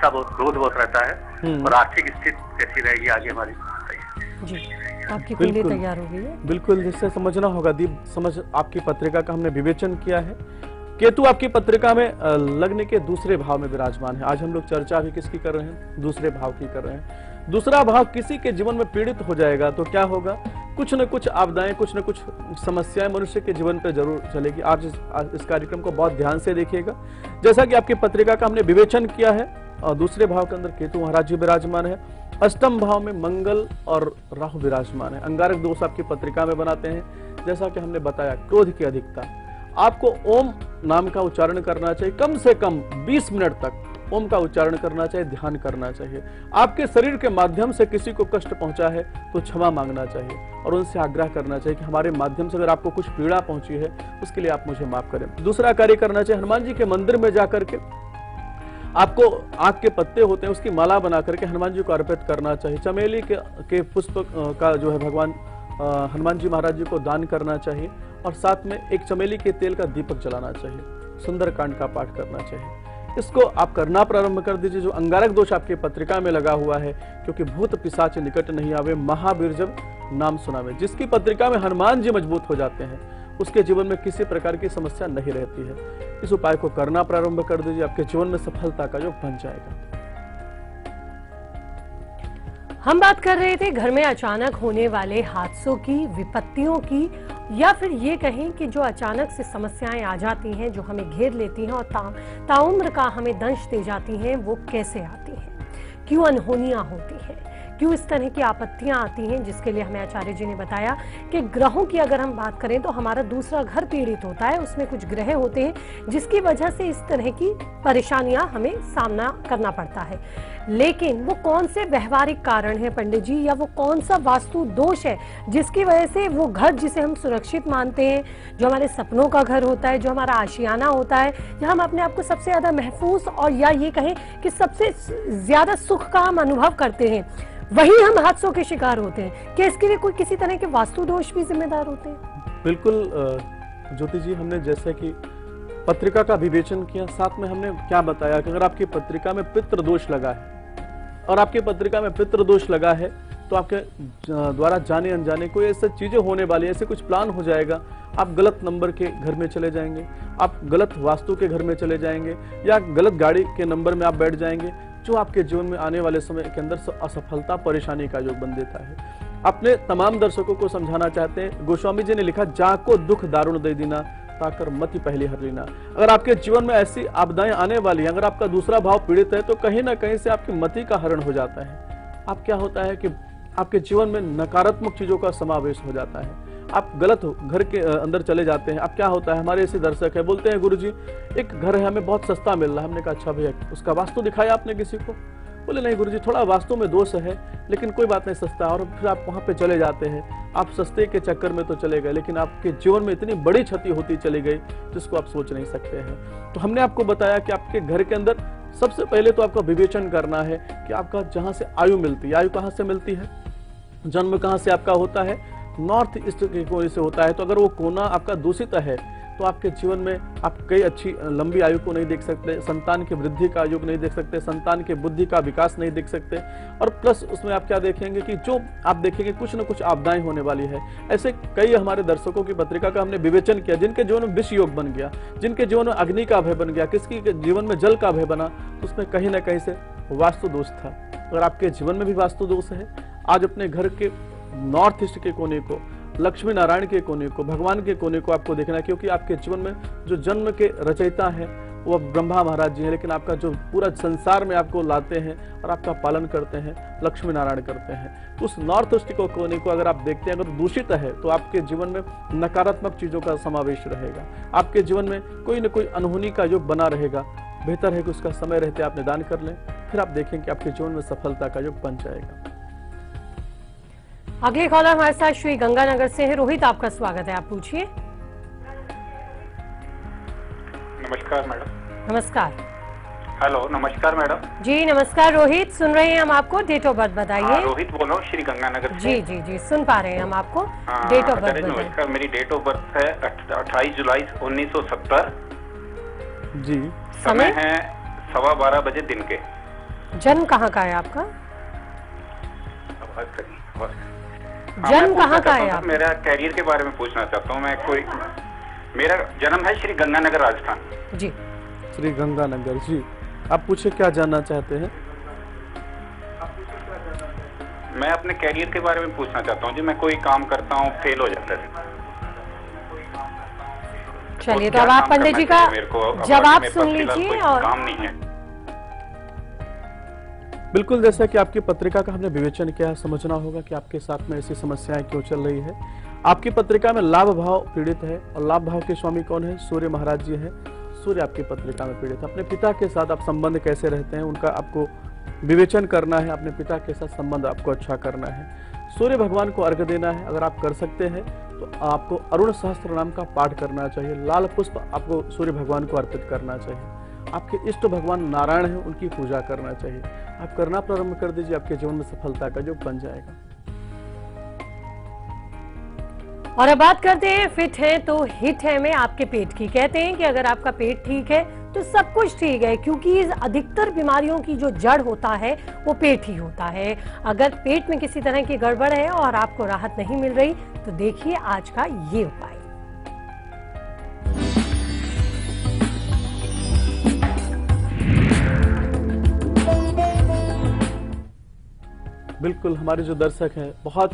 गुस्सा बहुत, क्रोध बहुत रहता है। और आर्थिक स्थिति कैसी रहेगी आगे हमारी? जी, आपकी कुंडली तैयार हो गई है? बिल्कुल, जिससे समझना होगा दीप, समझ आपकी पत्रिका का हमने विवेचन किया है। केतु आपकी पत्रिका में लग्न के दूसरे भाव में विराजमान है। आज हम लोग चर्चा भी किसकी कर रहे हैं? दूसरे भाव की कर रहे हैं। दूसरा भाव किसी के जीवन में पीड़ित हो जाएगा तो क्या होगा? कुछ न कुछ आपदाएं, कुछ न कुछ समस्याएं मनुष्य के जीवन पर जरूर चलेगी। आज इस कार्यक्रम को बहुत ध्यान से देखिएगा। जैसा कि आपकी पत्रिका का हमने विवेचन किया है, और दूसरे भाव के अंदर केतु महाराज जी विराजमान है। अष्टम भाव में मंगल और राहु विराजमान है। अंगारक दोष आपकी पत्रिका में बनाते हैं। जैसा कि हमने बताया, क्रोध की अधिकता, आपको ओम नाम का उच्चारण करना चाहिए। कम से कम 20 मिनट तक ओम का उच्चारण करना चाहिए, ध्यान करना चाहिए। आपके शरीर के माध्यम से किसी को कष्ट पहुंचा है तो क्षमा मांगना चाहिए और उनसे आग्रह करना चाहिए कि हमारे माध्यम से अगर आपको कुछ पीड़ा पहुंची है उसके लिए आप मुझे माफ करें। दूसरा कार्य करना चाहिए, हनुमान जी के मंदिर में जाकर के आपको आग के पत्ते होते हैं उसकी माला बना करके हनुमान जी को अर्पित करना चाहिए। चमेली के पुष्प का जो है भगवान हनुमान जी महाराज जी को दान करना चाहिए। और साथ में एक चमेली के तेल का दीपक जलाना चाहिए। सुंदरकांड का पाठ करना चाहिए। इसको आप करना प्रारंभ कर दीजिए। जो अंगारक दोष आपकी पत्रिका में लगा हुआ है, क्योंकि भूत पिशाच निकट नहीं आवे, महावीर जब नाम सुनावे, जिसकी पत्रिका में हनुमान जी मजबूत हो जाते हैं उसके जीवन में किसी प्रकार की समस्या नहीं रहती है। इस उपाय को करना प्रारंभ कर दीजिए, आपके जीवन में सफलता का योग बन जाएगा। हम बात कर रहे थे घर में अचानक होने वाले हादसों की, विपत्तियों की, या फिर ये कहें कि जो अचानक से समस्याएं आ जाती हैं, जो हमें घेर लेती हैं और ताउम्र का हमें दंश दे जाती हैं, वो कैसे आती हैं, क्यों अनहोनियां होती हैं, क्यों इस तरह की आपत्तियां आती हैं, जिसके लिए हमें आचार्य जी ने बताया कि ग्रहों की अगर हम बात करें तो हमारा दूसरा घर पीड़ित होता है, उसमें कुछ ग्रह होते हैं जिसकी वजह से इस तरह की परेशानियां हमें सामना करना पड़ता है। लेकिन वो कौन से व्यवहारिक कारण है पंडित जी, या वो कौन सा वास्तु दोष है जिसकी वजह से वो घर जिसे हम सुरक्षित मानते हैं, जो हमारे सपनों का घर होता है, जो हमारा आशियाना होता है, जहाँ हम अपने आप को सबसे ज्यादा महफूज और या ये कहें कि सबसे ज्यादा सुख का हम अनुभव करते हैं, वही हम हादसों के शिकार होते हैं? क्या इसके लिए कोई किसी तरह के वास्तु दोष भी जिम्मेदार होते हैं? बिल्कुल ज्योति जी, हमने जैसे कि पत्रिका का विवेचन किया, साथ में हमने क्या बताया कि अगर आपकी पत्रिका में पितृ दोष लगा है और आपकी पत्रिका में पितृ दोष लगा है तो आपके द्वारा जाने अनजाने कोई ऐसी चीजें होने वाली, ऐसे कुछ प्लान हो जाएगा। आप गलत नंबर के घर में चले जाएंगे, आप गलत वास्तु के घर में चले जाएंगे, या गलत गाड़ी के नंबर में आप बैठ जाएंगे, जो आपके जीवन में आने वाले समय के अंदर असफलता, परेशानी का योग बन देता है। अपने तमाम दर्शकों को समझाना चाहते हैं, गोस्वामी जी ने लिखा, जाको दुख दारुण दे दीना, ताकर मति पहली हर लेना। अगर आपके जीवन में ऐसी आपदाएं आने वाली हैं, अगर आपका दूसरा भाव पीड़ित है तो कहीं ना कहीं से आपकी मति का हरण हो जाता है। आप क्या होता है कि आपके जीवन में नकारात्मक चीजों का समावेश हो जाता है, आप गलत घर के अंदर चले जाते हैं। अब क्या होता है, हमारे ऐसे दर्शक है, बोलते हैं गुरुजी एक घर है हमें बहुत सस्ता मिल रहा है। हमने कहा अच्छा भैया उसका वास्तु दिखाया आपने किसी को? बोले नहीं गुरुजी थोड़ा वास्तु में दोष है, लेकिन कोई बात नहीं, सस्ता। और फिर आप वहां पे चले जाते हैं, आप सस्ते के चक्कर में तो चले गए, लेकिन आपके जीवन में इतनी बड़ी क्षति होती चली गई जिसको आप सोच नहीं सकते हैं। तो हमने आपको बताया कि आपके घर के अंदर सबसे पहले तो आपका विवेचन करना है कि आपका जहां से आयु मिलती है, आयु कहां से मिलती है, जन्म कहां से आपका होता है, नॉर्थ ईस्ट के कोने से होता है। तो अगर वो कोना आपका दूषित है तो आपके जीवन में आप कई अच्छी लंबी आयु को नहीं देख सकते, संतान की वृद्धि का योग नहीं देख सकते, संतान के बुद्धि का विकास नहीं देख सकते। और प्लस उसमें आप क्या देखेंगे कि जो आप देखेंगे कुछ न कुछ आपदाएं होने वाली है। ऐसे कई हमारे दर्शकों की पत्रिका का हमने विवेचन किया, जिनके जीवन में विष योग बन गया, जिनके जीवन में अग्नि का भय बन गया, किसकी जीवन में जल का भय बना, तो उसमें कहीं ना कहीं से वास्तु दोष था। अगर आपके जीवन में भी वास्तु दोष है, आज अपने घर के नॉर्थ ईस्ट के कोने को, लक्ष्मी नारायण के कोने को, भगवान के कोने को आपको देखना है, क्योंकि आपके जीवन में जो जन्म के रचयिता है वो ब्रह्मा महाराज जी हैं, लेकिन आपका जो पूरा संसार में आपको लाते हैं और आपका पालन करते हैं लक्ष्मी नारायण करते हैं। तो उस नॉर्थ ईस्ट को कोने को अगर आप देखते हैं, अगर दूषित है तो आपके जीवन में नकारात्मक चीजों का समावेश रहेगा, आपके जीवन में कोई न कोई अनहोनी का योग बना रहेगा। बेहतर है कि उसका समय रहते आप निदान कर लें, फिर आप देखें कि आपके जीवन में सफलता का योग बन जाएगा। अगले कॉलर हमारे साथ श्री गंगानगर से है रोहित, आपका स्वागत है, आप पूछिए। नमस्कार मैडम। नमस्कार। हेलो नमस्कार मैडम। जी नमस्कार रोहित, सुन रहे हैं हम आपको, डेट ऑफ बर्थ बताइए। रोहित बोल रहा हूँ श्री गंगानगर से। जी जी जी सुन पा रहे हैं हम आपको। डेट ऑफ बर्थ नमस्कार, मेरी डेट ऑफ बर्थ है 28 जुलाई 1970 जी। समय है 12:15 बजे दिन के। जन्म कहाँ का है आपका? आवाज करिए, आवाज करिए। जन्म मैं कहाँ पूछना का है चाहता हूँ, आपका? मेरा कैरियर के बारे में पूछना चाहता हूँ मैं। मेरा जन्म है श्री गंगानगर, राजस्थान। जी, श्री गंगानगर जी, आप पूछे क्या जानना चाहते हैं? मैं अपने कैरियर के बारे में पूछना चाहता हूँ जी। मैं कोई काम करता हूँ, फेल हो जाता है। चलिए, तो क्या अब आप काम पंडित करना जी का चाहिए मेरे को? अब जवाब मेरे सुन पास फिलहाल लीजिए। कोई और काम नहीं है। बिल्कुल, जैसा कि आपकी पत्रिका का हमने विवेचन किया है, समझना होगा कि आपके साथ में ऐसी समस्याएं क्यों चल रही है। आपकी पत्रिका में लाभ भाव पीड़ित है, और लाभ भाव के स्वामी कौन है? सूर्य महाराज जी हैं। सूर्य आपकी पत्रिका में पीड़ित है। अपने पिता के साथ आप संबंध कैसे रहते हैं, उनका आपको विवेचन करना है। अपने पिता के साथ संबंध आपको अच्छा करना है। सूर्य भगवान को अर्घ्य देना है। अगर आप कर सकते हैं तो आपको अरुण सहस्त्र नाम का पाठ करना चाहिए। लाल पुष्प आपको सूर्य भगवान को अर्पित करना चाहिए। आपके इष्ट भगवान नारायण हैं, उनकी पूजा करना चाहिए। आप करना प्रारंभ कर दीजिए, आपके जीवन में सफलता का योग बन जाएगा। और अब बात करते हैं फिट है तो हिट है में आपके पेट की। कहते हैं कि अगर आपका पेट ठीक है तो सब कुछ ठीक है, क्योंकि अधिकतर बीमारियों की जो जड़ होता है वो पेट ही होता है। अगर पेट में किसी तरह की गड़बड़ है और आपको राहत नहीं मिल रही तो देखिए आज का ये उपाय। बिल्कुल, हमारे जो दर्शक हैं, बहुत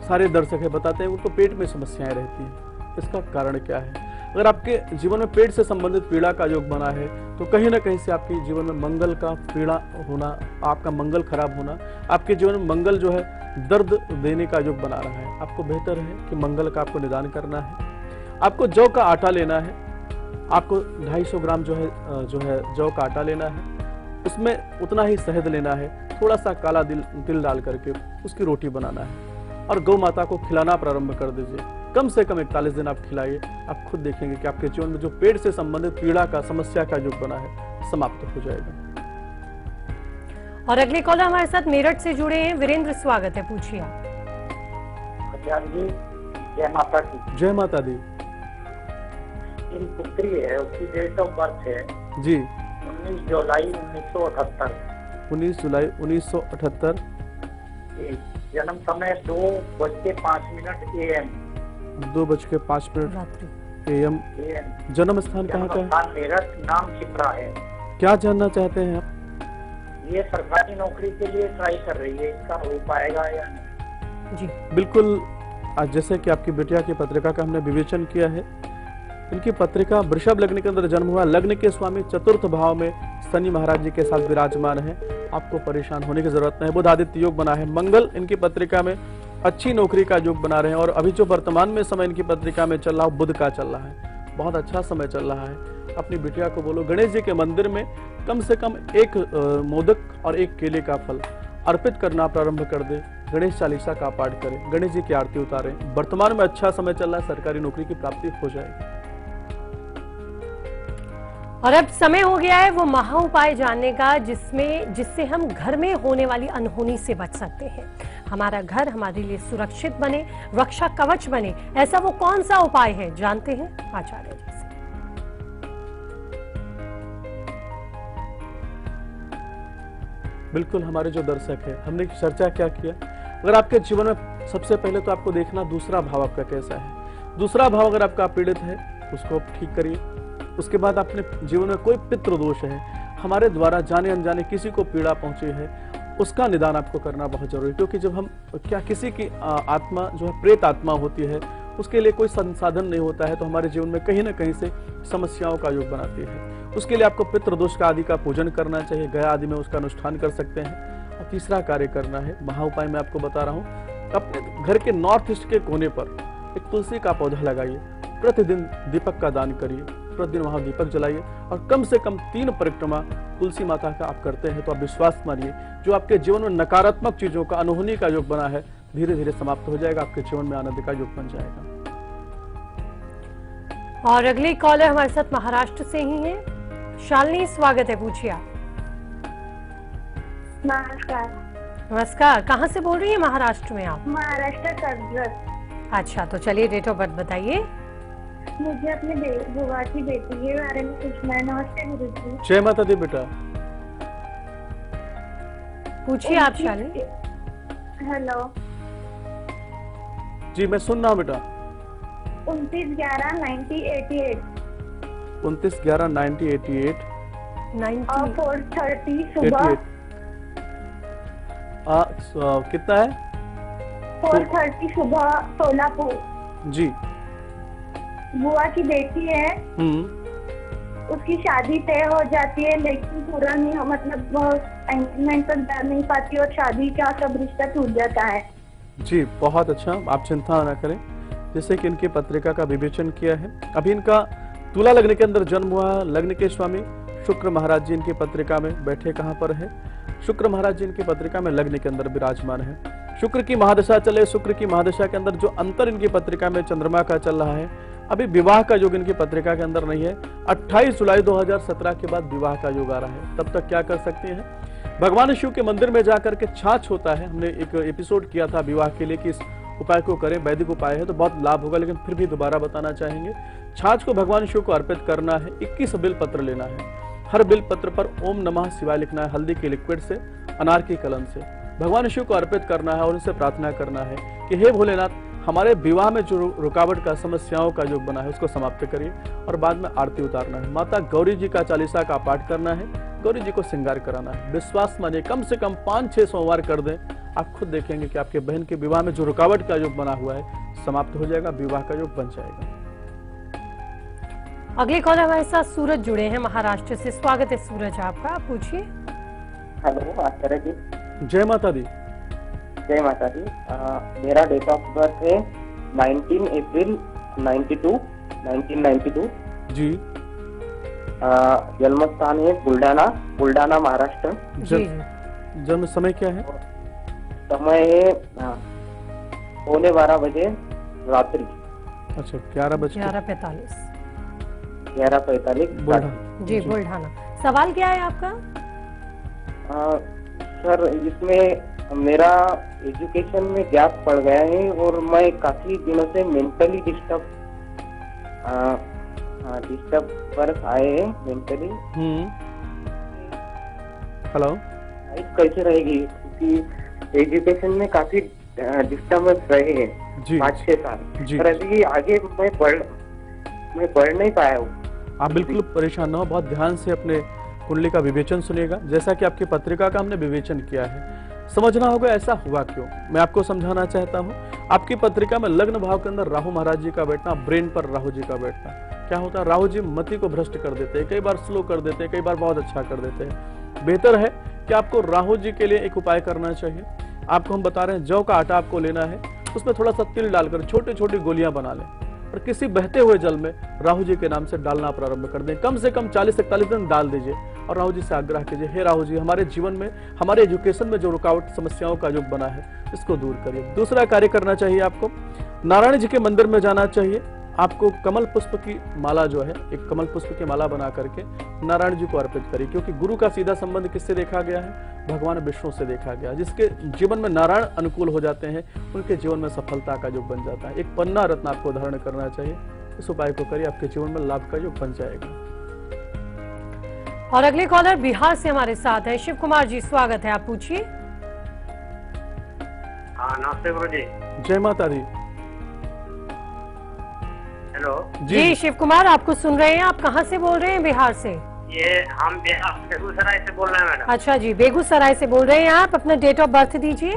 सारे दर्शक हैं, बताते हैं उनको पेट में समस्याएं रहती हैं। इसका कारण क्या है? अगर आपके जीवन में पेट से संबंधित पीड़ा का योग बना है तो कहीं ना कहीं से आपके जीवन में मंगल का पीड़ा होना, आपका मंगल खराब होना, आपके जीवन में मंगल जो है दर्द देने का योग बना रहा है। आपको बेहतर है कि मंगल का आपको निदान करना है। आपको जौ का आटा लेना है। आपको 250 ग्राम जो है जौ का आटा लेना है। उसमें उतना ही शहद लेना है। थोड़ा सा काला तिल डाल करके उसकी रोटी बनाना है और गौ माता को खिलाना प्रारंभ कर दीजिए। कम से कम 41 दिन आप खिलाइए। आप खुद देखेंगे कि आपके जीवन में जो पेट से संबंधित पीड़ा का, समस्या का योग बना है, समाप्त हो जाएगा। और अगले कॉलर हमारे साथ मेरठ से जुड़े हैं। वीरेंद्र, स्वागत है, पूछिए आप। जी, जय माता की। जय माता दी। मेरी पुत्री है, उसकी डेट ऑफ बर्थ है जी 19 जुलाई 1978। 19 जुलाई 1978। जन्म समय 2:05 AM। 2:05 रात्रि। AM। जन्म स्थान कहाँ का है? स्थान मेरठ, नाम छिपरा है। क्या जानना चाहते हैं आप? ये सरकारी नौकरी के लिए ट्राई कर रही है, इसका हो पाएगा या नहीं? जी, बिल्कुल, आज जैसे कि आपकी बिटिया की पत्रिका का हमने विवेचन किया है, इनकी पत्रिका वृषभ लग्न के अंदर जन्म हुआ। लग्न के स्वामी चतुर्थ भाव में शनि महाराज जी के साथ विराजमान है। आपको परेशान होने की जरूरत नहीं। बुध आदित्य योग बना है। मंगल इनकी पत्रिका में अच्छी नौकरी का योग बना रहे हैं। और अभी जो वर्तमान में समय इनकी पत्रिका में चल रहा है, बुध का चल रहा है। बहुत अच्छा समय चल रहा है। अपनी बिटिया को बोलो गणेश जी के मंदिर में कम से कम एक मोदक और एक केले का फल अर्पित करना प्रारंभ कर दे। गणेश चालीसा का पाठ करें, गणेश जी की आरती उतारें। वर्तमान में अच्छा समय चल रहा है, सरकारी नौकरी की प्राप्ति हो जाएगी। और अब समय हो गया है वो महा उपाय जानने का, जिससे हम घर में होने वाली अनहोनी से बच सकते हैं। हमारा घर हमारे लिए सुरक्षित बने, रक्षा कवच बने। ऐसा वो कौन सा उपाय है, जानते हैं आचार्य जी से। बिल्कुल, हमारे जो दर्शक है, हमने चर्चा क्या किया? अगर आपके जीवन में सबसे पहले तो आपको देखना दूसरा भाव आपका कैसा है। दूसरा भाव अगर आपका पीड़ित है उसको ठीक करिए। उसके बाद अपने जीवन में कोई पितृ दोष है, हमारे द्वारा जाने अनजाने किसी को पीड़ा पहुंची है, उसका निदान आपको करना बहुत जरूरी है। क्योंकि जब हम किसी की आत्मा जो है प्रेत आत्मा होती है, उसके लिए कोई संसाधन नहीं होता है, तो हमारे जीवन में कहीं ना कहीं से समस्याओं का योग बनाती है। उसके लिए आपको पितृदोष का आदि का पूजन करना चाहिए। गया आदि में उसका अनुष्ठान कर सकते हैं। और तीसरा कार्य करना है, महा उपाय मैं आपको बता रहा हूँ। अपने घर के नॉर्थ ईस्ट के कोने पर एक तुलसी का पौधा लगाइए। प्रतिदिन दीपक का दान करिए। प्रतिदिन वहां दीपक जलाइए और कम से कम 3 परिक्रमा तुलसी माता का आप करते हैं तो आप विश्वास मानिए, जो आपके जीवन में नकारात्मक चीजों का, अनहोनी का योग बना है, धीरे धीरे समाप्त हो जाएगा। आपके जीवन में आनंद का योग बन जाएगा। और अगली कॉलर हमारे साथ महाराष्ट्र से ही है। शालिनी, स्वागत है, पूछिए आप। नमस्कार। नमस्कार, कहाँ से बोल रही है महाराष्ट्र में आप? महाराष्ट्र कर्जत। अच्छा, तो चलिए डेट ऑफ बर्थ बताइए। मुझे अपने बुआ की बेटी के बारे में पूछना है। नमस्ते गुरुजी। जय माता दी बेटा। पूछिए आप शालिनी। हेलो। जी मैं सुन रहा हूँ बेटा। 29/11/1988 29/11/1988 और 4:30 सुबह। कितना है? 4:30 सुबह सोलापुर। जी। बुआ की बेटी है, उसकी शादी तय हो जाती है लेकिन पूरा नहीं, मतलब एंगेजमेंट तक जा नहीं पाती और शादी का सब रिश्ता टूट जाता है। जी बहुत अच्छा, आप चिंता न करें। जैसे कि इनकी पत्रिका का विवेचन किया है, अभी इनका तुला लग्न के अंदर जन्म हुआ। लग्न के स्वामी शुक्र महाराज जी इनकी पत्रिका में बैठे कहाँ पर है? शुक्र महाराज जी इनकी पत्रिका में लग्न के अंदर विराजमान है। शुक्र की महादशा चले, शुक्र की महादशा के अंदर जो अंतर इनकी पत्रिका में चंद्रमा का चल रहा है, अभी विवाह का योग इनकी पत्रिका के अंदर नहीं है। 28 जुलाई 2017 के बाद विवाह का योग आ रहा है। तब तक क्या कर सकते हैं? भगवान शिव के मंदिर में जाकर के छाछ होता है, हमने एक एपिसोड किया था विवाह के लिए कि इस उपाय को करें, वैदिक उपाय है तो बहुत लाभ होगा, लेकिन फिर भी दोबारा बताना चाहेंगे। छाछ को भगवान शिव को अर्पित करना है। 21 बिल पत्र लेना है। हर बिल पत्र पर ओम नमः शिवाय लिखना है, हल्दी के लिक्विड से, अनार की कलम से भगवान शिव को अर्पित करना है और उनसे प्रार्थना करना है कि हे भोलेनाथ, हमारे विवाह में जो रुकावट का, समस्याओं का जो बना है उसको समाप्त करिए। और बाद में आरती उतारना है। माता गौरी जी का चालीसा का पाठ करना है, गौरी जी को श्रृंगार कराना है। विश्वास मानिए कम से कम 5-6 सोमवार कर दें, आप खुद देखेंगे कि आपके बहन के विवाह में जो रुकावट का योग बना हुआ है समाप्त हो जाएगा, विवाह का योग बन जाएगा। अगले कॉल हमारे साथ सूरज जुड़े हैं महाराष्ट्र से। स्वागत है सूरज आपका, आप पूछिए। हेलो आचार्य जी। जय माता दी। जय माता दी। मेरा डेट ऑफ बर्थ है 19 अप्रैल 1992 जी। जन्म स्थान है बुलढाना महाराष्ट्र। जी। जन्म समय क्या है? समय है 11:15 बजे रात्रि। अच्छा 11:45। 11:45 जी बुल्ढाना। सवाल क्या है आपका? सर इसमें मेरा एजुकेशन में गैप पड़ गया है और मैं काफी दिनों से मेंटली डिस्टर्ब पर आए हैं मेंटली। हेलो। कैसे रहेगी क्योंकि एजुकेशन में काफी डिस्टर्बेंस रहे हैं 5-6 साल। जी। पर अभी आगे मैं बढ़ नहीं पाया हूँ। आप बिल्कुल परेशान ना हो, बहुत ध्यान से अपने कुंडली का विवेचन सुनिएगा। जैसा कि आपकी पत्रिका का हमने विवेचन किया है, समझना होगा ऐसा हुआ क्यों। मैं आपको समझाना चाहता हूँ। आपकी पत्रिका में लग्न भाव के अंदर राहु महाराज जी का बैठना, ब्रेन पर राहु जी का बैठना, क्या होता है? राहु जी मति को भ्रष्ट कर देते हैं, कई बार स्लो कर देते हैं, कई बार बहुत अच्छा कर देते हैं। बेहतर है कि आपको राहु जी के लिए एक उपाय करना चाहिए। आपको हम बता रहे हैं, जौ का आटा आपको लेना है, उसमें थोड़ा सा तिल डालकर छोटी छोटी गोलियां बना लें और किसी बहते हुए जल में राहु जी के नाम से डालना प्रारंभ कर दें। कम से कम 40-41 दिन डाल दीजिए और राहु जी से आग्रह कीजिए, हे राहु जी, हमारे जीवन में, हमारे एजुकेशन में जो रुकावट, समस्याओं का योग बना है इसको दूर करिए। दूसरा कार्य करना चाहिए आपको, नारायण जी के मंदिर में जाना चाहिए। आपको कमल पुष्प की माला जो है, एक कमल पुष्प की माला बना करके नारायण जी को अर्पित करिए, क्योंकि गुरु का सीधा संबंध किससे देखा गया है? भगवान विष्णु से देखा गया। जिसके जीवन में नारायण अनुकूल हो जाते हैं उनके जीवन में सफलता का योग बन जाता है। एक पन्ना रत्न आपको धारण करना चाहिए। इस उपाय को करिए, आपके जीवन में लाभ का योग बन जाएगा। और अगले कॉलर बिहार से हमारे साथ हैं शिव कुमार जी, स्वागत है, आप पूछिए। हाँ नमस्ते गुरु जी। जय माता दी। हेलो जी शिव कुमार, आपको सुन रहे हैं। आप कहाँ से बोल रहे हैं? बिहार से। ये हम बेगूसराय से बोल रहे हैं मैडम। अच्छा जी, बेगूसराय से बोल रहे हैं आप। अपना डेट ऑफ बर्थ दीजिए,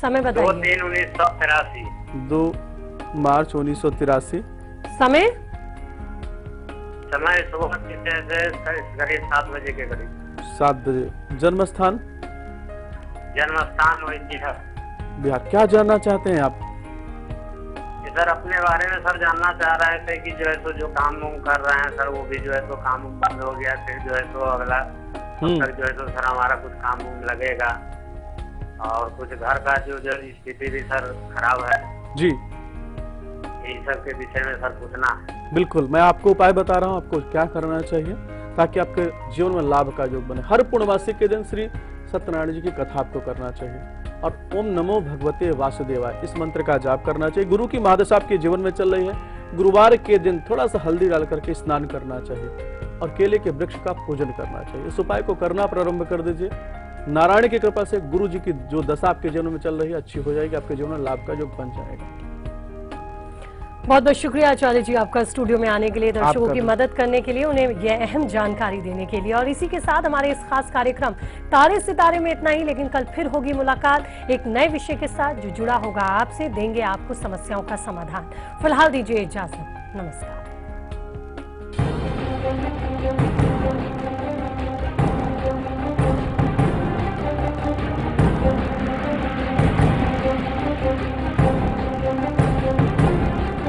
समय बताइए। 2/3/1983। 2 मार्च 1983। समय? समय सुबह करीब 7 बजे के करीब। 7 बजे। जन्म स्थान? जन्म स्थान वही बिहार। बिहार। क्या जानना चाहते हैं आप? सर अपने बारे में सर जानना चाह रहे थे कि जो है तो जो काम वाम कर रहे हैं सर, वो भी जो है तो काम बंद हो गया, फिर जो है तो अगला तक जो है तो सर हमारा कुछ काम वाम लगेगा, और कुछ घर का जो स्थिति भी सर खराब है जी। यही सब के विषय में सर पूछना। बिल्कुल, मैं आपको उपाय बता रहा हूँ आपको क्या करना चाहिए ताकि आपके जीवन में लाभ का योग बने। हर पूर्णमासी के दिन श्री सत्यनारायण जी की कथा आपको करना चाहिए और ओम नमो भगवते वासुदेवाय इस मंत्र का जाप करना चाहिए। गुरु की महादशा आपके जीवन में चल रही है, गुरुवार के दिन थोड़ा सा हल्दी डाल करके स्नान करना चाहिए और केले के वृक्ष का पूजन करना चाहिए। इस उपाय को करना प्रारंभ कर दीजिए, नारायण की कृपा से गुरु जी की जो दशा आपके जीवन में चल रही है अच्छी हो जाएगी, आपके जीवन में लाभ का योग बन जाएगा। बहुत बहुत शुक्रिया आचार्य जी आपका स्टूडियो में आने के लिए, दर्शकों की मदद करने के लिए, उन्हें यह अहम जानकारी देने के लिए। और इसी के साथ हमारे इस खास कार्यक्रम तारे सितारे में इतना ही, लेकिन कल फिर होगी मुलाकात एक नए विषय के साथ जो जुड़ा होगा आपसे, देंगे आपको समस्याओं का समाधान। फिलहाल दीजिए इजाजत, नमस्कार।